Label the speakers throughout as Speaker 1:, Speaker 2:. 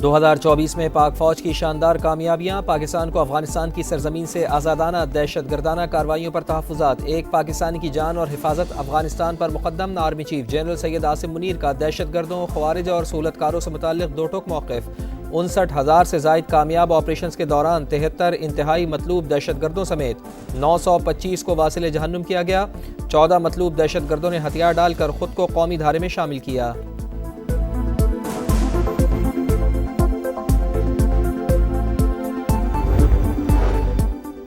Speaker 1: 2024 میں پاک فوج کی شاندار کامیابیاں، پاکستان کو افغانستان کی سرزمین سے آزادانہ دہشت گردانہ کارروائیوں پر تحفظات، ایک پاکستانی کی جان اور حفاظت افغانستان پر مقدم۔ Army chief general Syed Asim Munir کا دہشت گردوں، خوارج اور سہولت کاروں سے متعلق دو ٹوک موقف۔ 59,000 سے زائد کامیاب آپریشنز کے دوران 73 انتہائی مطلوب دہشت گردوں سمیت 925 کو واصل جہنم کیا گیا۔ 14 مطلوب دہشت گردوں نے ہتھیار ڈال کر خود کو قومی دھارے میں شامل کیا۔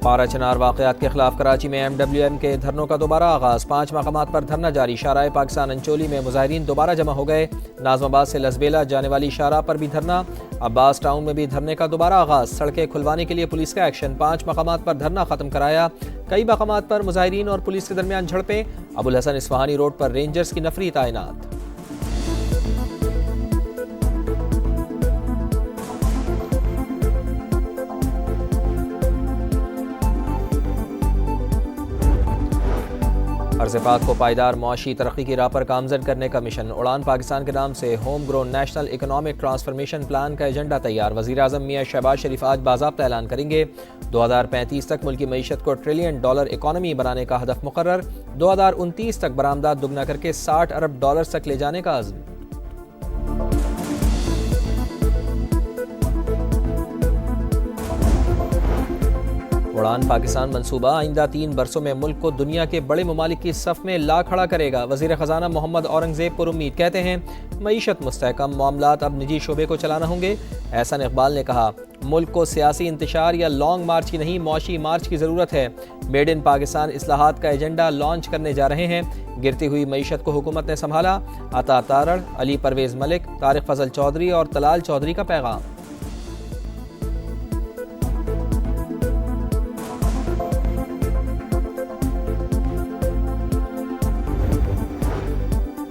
Speaker 1: پارا چنار واقعات کے خلاف کراچی میں MWM کے دھرنوں کا دوبارہ آغاز، 5 مقامات پر دھرنا جاری۔ شارع پاکستان انچولی میں مظاہرین دوبارہ جمع ہو گئے۔ ناظم آباد سے لسبیلا جانے والی شاہراہ پر بھی دھرنا۔ عباس ٹاؤن میں بھی دھرنے کا دوبارہ آغاز، سڑکیں کھلوانے کے لیے پولیس کا ایکشن، 5 مقامات پر دھرنا ختم کرایا۔ کئی مقامات پر مظاہرین اور پولیس کے درمیان جھڑپیں، ابوالحسن اصفہانی روڈ پر رینجرز کی نفری تعینات۔ ارض پاک کو پائیدار معاشی ترقی کی راہ پر گامزن کرنے کا مشن، اڑان پاکستان کے نام سے home grown national economic transformation plan کا ایجنڈا تیار۔ وزیر اعظم میاں شہباز شریف آج باضابطہ اعلان کریں گے۔ 2035 تک ملکی معیشت کو $1 ٹریلین اکانومی بنانے کا ہدف مقرر۔ 2029 تک برآمدات دگنا کر کے $60 ارب تک لے جانے کا عزم۔ اڑان پاکستان منصوبہ آئندہ 3 برسوں میں ملک کو دنیا کے بڑے ممالک کی صف میں لا کھڑا کرے گا۔ وزیر خزانہ محمد اورنگزیب پر امید کہتے ہیں معیشت مستحکم، معاملات اب نجی شعبے کو چلانا ہوں گے۔ احسن اقبال نے کہا ملک کو سیاسی انتشار یا لانگ مارچ کی نہیں، معاشی مارچ کی ضرورت ہے۔ میڈ ان پاکستان اصلاحات کا ایجنڈا لانچ کرنے جا رہے ہیں۔ گرتی ہوئی معیشت کو حکومت نے سنبھالا۔ عطا تارڑ، علی پرویز ملک، طارق فضل چودھری اور طلال چودھری کا پیغام۔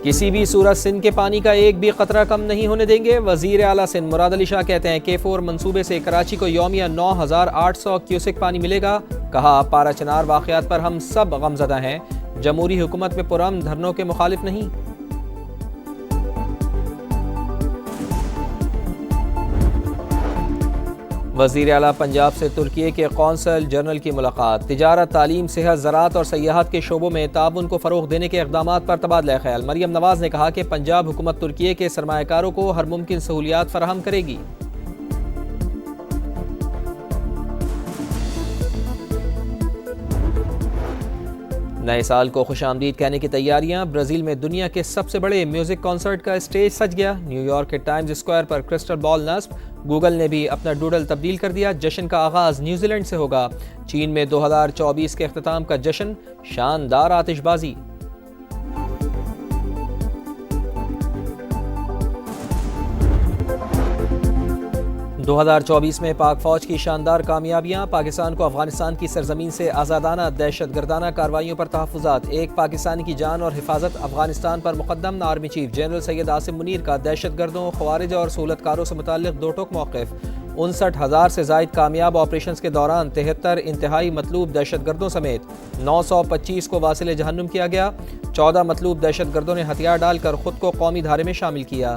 Speaker 1: کسی بھی صورت سندھ کے پانی کا ایک بھی قطرہ کم نہیں ہونے دیں گے۔ وزیر اعلیٰ سندھ مراد علی شاہ کہتے ہیں K4 منصوبے سے کراچی کو یومیہ 9,800 کیوسک پانی ملے گا۔ کہا پارا چنار واقعات پر ہم سب غمزدہ ہیں، جمہوری حکومت میں پرامن دھرنوں کے مخالف نہیں۔ وزیر اعلیٰ پنجاب سے ترکی کے قونصل جنرل کی ملاقات، تجارت، تعلیم، صحت، زراعت اور سیاحت کے شعبوں میں تعاون کو فروغ دینے کے اقدامات پر تبادلہ خیال۔ مریم نواز نے کہا کہ پنجاب حکومت ترکی کے سرمایہ کاروں کو ہر ممکن سہولیات فراہم کرے گی۔ نئے سال کو خوش آمدید کہنے کی تیاریاں، برازیل میں دنیا کے سب سے بڑے میوزک کنسرٹ کا اسٹیج سج گیا۔ نیو یارک کے ٹائمز اسکوائر پر کرسٹل بال نصب، گوگل نے بھی اپنا ڈوڈل تبدیل کر دیا۔ جشن کا آغاز نیوزی لینڈ سے ہوگا۔ چین میں 2024 کے اختتام کا جشن، شاندار آتش بازی۔ دو 2024 میں پاک فوج کی شاندار کامیابیاں، پاکستان کو افغانستان کی سرزمین سے آزادانہ دہشت گردانہ کارروائیوں پر تحفظات، ایک پاکستانی کی جان اور حفاظت افغانستان پر مقدم۔ Army chief general Syed Asim Munir کا دہشت گردوں، خوارج اور سہولت کاروں سے متعلق دو ٹوک موقف۔ 59,000 سے زائد کامیاب آپریشنز کے دوران 73 انتہائی مطلوب دہشت گردوں سمیت 925 کو واصل جہنم کیا گیا۔ 14 مطلوب دہشت گردوں نے ہتھیار ڈال کر خود کو قومی دھارے میں شامل کیا۔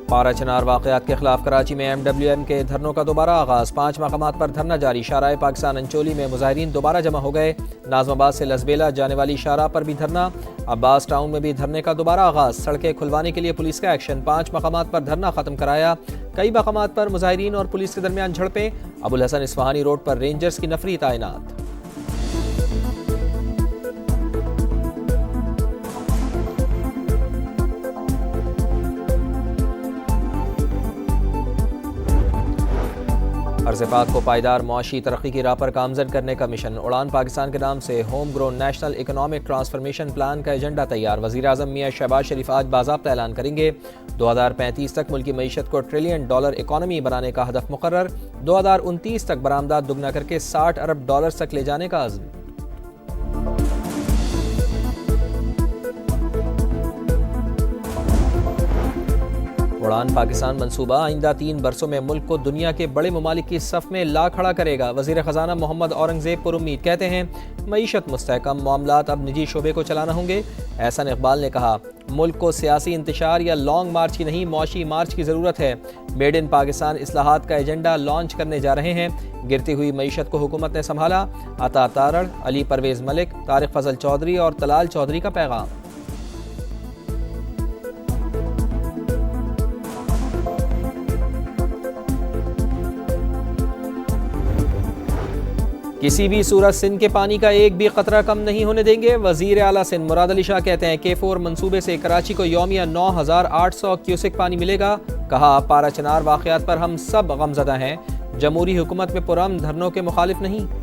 Speaker 1: پارا چنار واقعات کے خلاف کراچی میں MWM کے دھرنوں کا دوبارہ آغاز، 5 مقامات پر دھرنا جاری۔ شارع پاکستان انچولی میں مظاہرین دوبارہ جمع ہو گئے۔ ناظم آباد سے لسبیلا جانے والی شاہراہ پر بھی دھرنا۔ عباس ٹاؤن میں بھی دھرنے کا دوبارہ آغاز، سڑکیں کھلوانے کے لیے پولیس کا ایکشن، 5 مقامات پر دھرنا ختم کرایا۔ کئی مقامات پر مظاہرین اور پولیس کے درمیان جھڑپیں، ابوالحسن اصفہانی روڈ پر رینجرز کی نفری تعینات۔ ارض پاک کو پائیدار معاشی ترقی کی راہ پر گامزن کرنے کا مشن، اڑان پاکستان کے نام سے home grown national economic transformation plan کا ایجنڈا تیار۔ وزیر اعظم میاں شہباز شریف آج باضابطہ اعلان کریں گے۔ 2035 تک ملکی معیشت کو $1 ٹریلین اکانومی بنانے کا ہدف مقرر۔ 2029 تک برآمدات دگنا کر کے $60 ارب تک لے جانے کا عزم۔ اڑان پاکستان منصوبہ آئندہ 3 برسوں میں ملک کو دنیا کے بڑے ممالک کی صف میں لا کھڑا کرے گا۔ وزیر خزانہ محمد اورنگزیب پر امید کہتے ہیں معیشت مستحکم، معاملات اب نجی شعبے کو چلانا ہوں گے۔ احسن اقبال نے کہا ملک کو سیاسی انتشار یا لانگ مارچ کی نہیں معاشی مارچ کی ضرورت ہے۔ میڈ ان پاکستان اصلاحات کا ایجنڈا لانچ کرنے جا رہے ہیں۔ گرتی ہوئی معیشت کو حکومت نے سنبھالا۔ عطا تارڑ، علی پرویز ملک، طارق فضل چودھری اور طلال چودھری کا پیغام۔ کسی بھی صورت سندھ کے پانی کا ایک بھی قطرہ کم نہیں ہونے دیں گے۔ وزیر اعلیٰ سندھ مراد علی شاہ کہتے ہیں K4 منصوبے سے کراچی کو یومیہ 9800 کیوسک پانی ملے گا۔ کہا پارا چنار واقعات پر ہم سب غمزدہ ہیں، جمہوری حکومت میں پرامن دھرنوں کے مخالف نہیں۔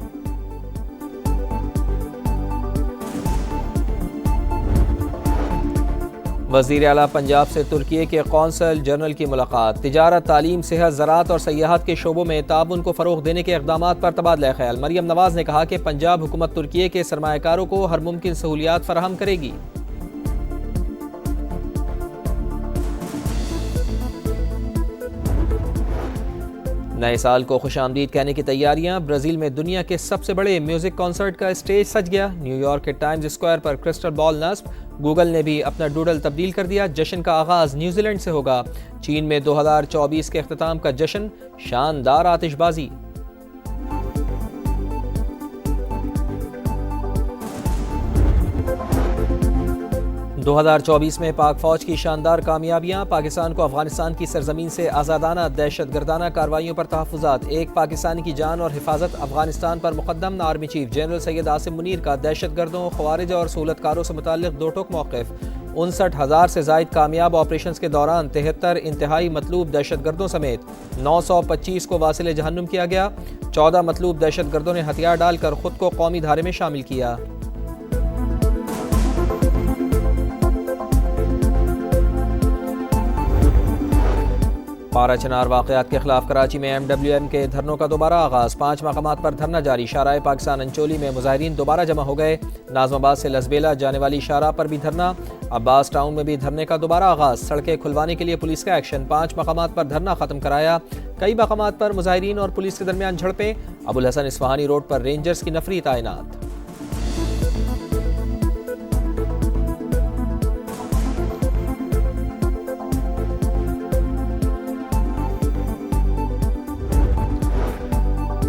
Speaker 1: وزیر اعلیٰ پنجاب سے ترکی کے قونصل جنرل کی ملاقات۔ تجارت، تعلیم، صحت، زراعت اور سیاحت کے شعبوں میں تعاون کو فروغ دینے کے اقدامات پر تبادلہ خیال۔ مریم نواز نے کہا کہ پنجاب حکومت ترکی کے سرمایہ کاروں کو ہر ممکن سہولیات فراہم کرے گی۔ نئے سال کو خوش آمدید کہنے کی تیاریاں۔ برازیل میں دنیا کے سب سے بڑے میوزک کنسرٹ کا اسٹیج سج گیا۔ نیو یارک کے ٹائمز اسکوائر پر کرسٹل بال نصب۔ گوگل نے بھی اپنا ڈوڈل تبدیل کر دیا۔ جشن کا آغاز نیوزی لینڈ سے ہوگا۔ چین میں 2024 کے اختتام کا جشن، شاندار آتش بازی۔ دو 2024 میں پاک فوج کی شاندار کامیابیاں۔ پاکستان کو افغانستان کی سرزمین سے آزادانہ دہشت گردانہ کارروائیوں پر تحفظات۔ ایک پاکستانی کی جان اور حفاظت افغانستان پر مقدم۔ Army chief general Syed Asim Munir کا دہشت گردوں، خوارج اور سہولت کاروں سے متعلق دو ٹوک موقف۔ 59,000 سے زائد کامیاب آپریشنز کے دوران 73 انتہائی مطلوب دہشت گردوں سمیت 925 کو واصل جہنم کیا گیا۔ 14 مطلوب دہشت گردوں نے ہتھیار ڈال کر خود کو قومی دھارے میں شامل کیا۔ پارا چنار واقعات کے خلاف کراچی میں MWM کے دھرنوں کا دوبارہ آغاز۔ 5 مقامات پر دھرنا جاری۔ شارع پاکستان انچولی میں مظاہرین دوبارہ جمع ہو گئے۔ ناظم آباد سے لسبیلا جانے والی شارع پر بھی دھرنا۔ عباس ٹاؤن میں بھی دھرنے کا دوبارہ آغاز۔ سڑکیں کھلوانے کے لیے پولیس کا ایکشن۔ 5 مقامات پر دھرنا ختم کرایا۔ کئی مقامات پر مظاہرین اور پولیس کے درمیان جھڑپیں۔ ابوالحسن اصفہانی روڈ پر رینجرز کی نفری تعینات۔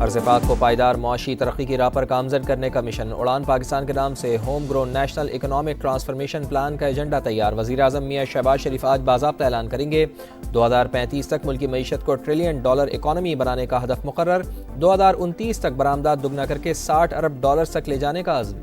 Speaker 1: ارض پاک کو پائیدار معاشی ترقی کی راہ پر گامزن کرنے کا مشن۔ اڑان پاکستان کے نام سے home grown national economic transformation plan کا ایجنڈا تیار۔ وزیر اعظم میاں شہباز شریف آج باضابطہ اعلان کریں گے۔ 2035 تک ملکی معیشت کو $1 ٹریلین اکانومی بنانے کا ہدف مقرر۔ 2029 تک برآمدات دگنا کر کے $60 ارب تک لے جانے کا عزم۔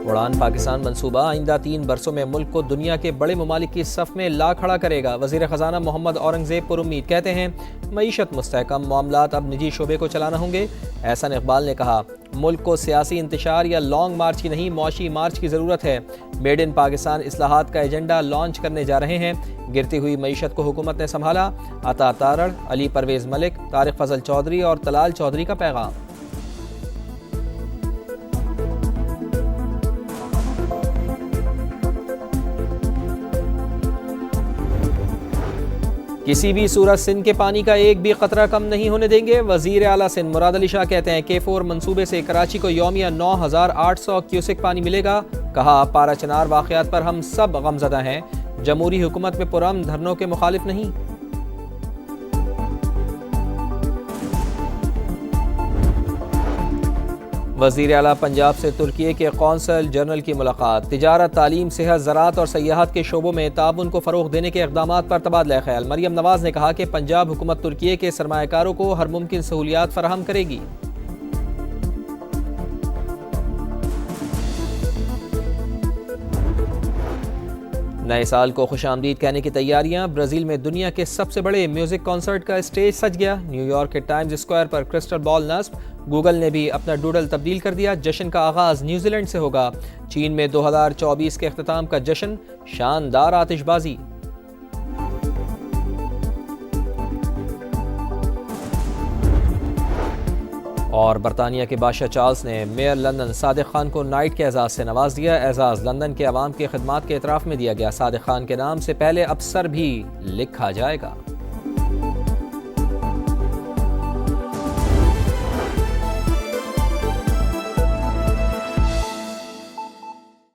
Speaker 1: اڑان پاکستان منصوبہ آئندہ 3 برسوں میں ملک کو دنیا کے بڑے ممالک کی صف میں لا کھڑا کرے گا۔ وزیر خزانہ محمد اورنگزیب پر امید کہتے ہیں معیشت مستحکم، معاملات اب نجی شعبے کو چلانا ہوں گے۔ احسن اقبال نے کہا ملک کو سیاسی انتشار یا لانگ مارچ کی نہیں معاشی مارچ کی ضرورت ہے۔ میڈ ان پاکستان اصلاحات کا ایجنڈا لانچ کرنے جا رہے ہیں۔ گرتی ہوئی معیشت کو حکومت نے سنبھالا۔ عطا تارڑ، علی پرویز ملک، طارق فضل چودھری اور طلال چودھری کا پیغام۔ کسی بھی صورت سندھ کے پانی کا ایک بھی قطرہ کم نہیں ہونے دیں گے۔ وزیر اعلیٰ سندھ مراد علی شاہ کہتے ہیں K4 منصوبے سے کراچی کو یومیہ 9800 کیوسک پانی ملے گا۔ کہا پارا چنار واقعات پر ہم سب غمزدہ ہیں، جمہوری حکومت میں پرامن دھرنوں کے مخالف نہیں۔ وزیر اعلیٰ پنجاب سے ترکی کے قونصل جنرل کی ملاقات۔ تجارت، تعلیم، صحت، زراعت اور سیاحت کے شعبوں میں تعاون کو فروغ دینے کے اقدامات پر تبادلہ خیال۔ مریم نواز نے کہا کہ پنجاب حکومت ترکی کے سرمایہ کاروں کو ہر ممکن سہولیات فراہم کرے گی۔ نئے سال کو خوش آمدید کہنے کی تیاریاں۔ برازیل میں دنیا کے سب سے بڑے میوزک کنسرٹ کا اسٹیج سج گیا۔ نیو یارک کے ٹائمز اسکوائر پر کرسٹل بال نصب۔ گوگل نے بھی اپنا ڈوڈل تبدیل کر دیا۔ جشن کا آغاز نیوزی لینڈ سے ہوگا۔ چین میں 2024 کے اختتام کا جشن، شاندار آتش بازی۔ اور برطانیہ کے بادشاہ چارلس نے میئر لندن صادق خان کو نائٹ کے اعزاز سے نواز دیا۔ اعزاز لندن کے عوام کی خدمات کے اعتراف میں دیا گیا۔ صادق خان کے نام سے پہلے اب سر بھی لکھا جائے گا۔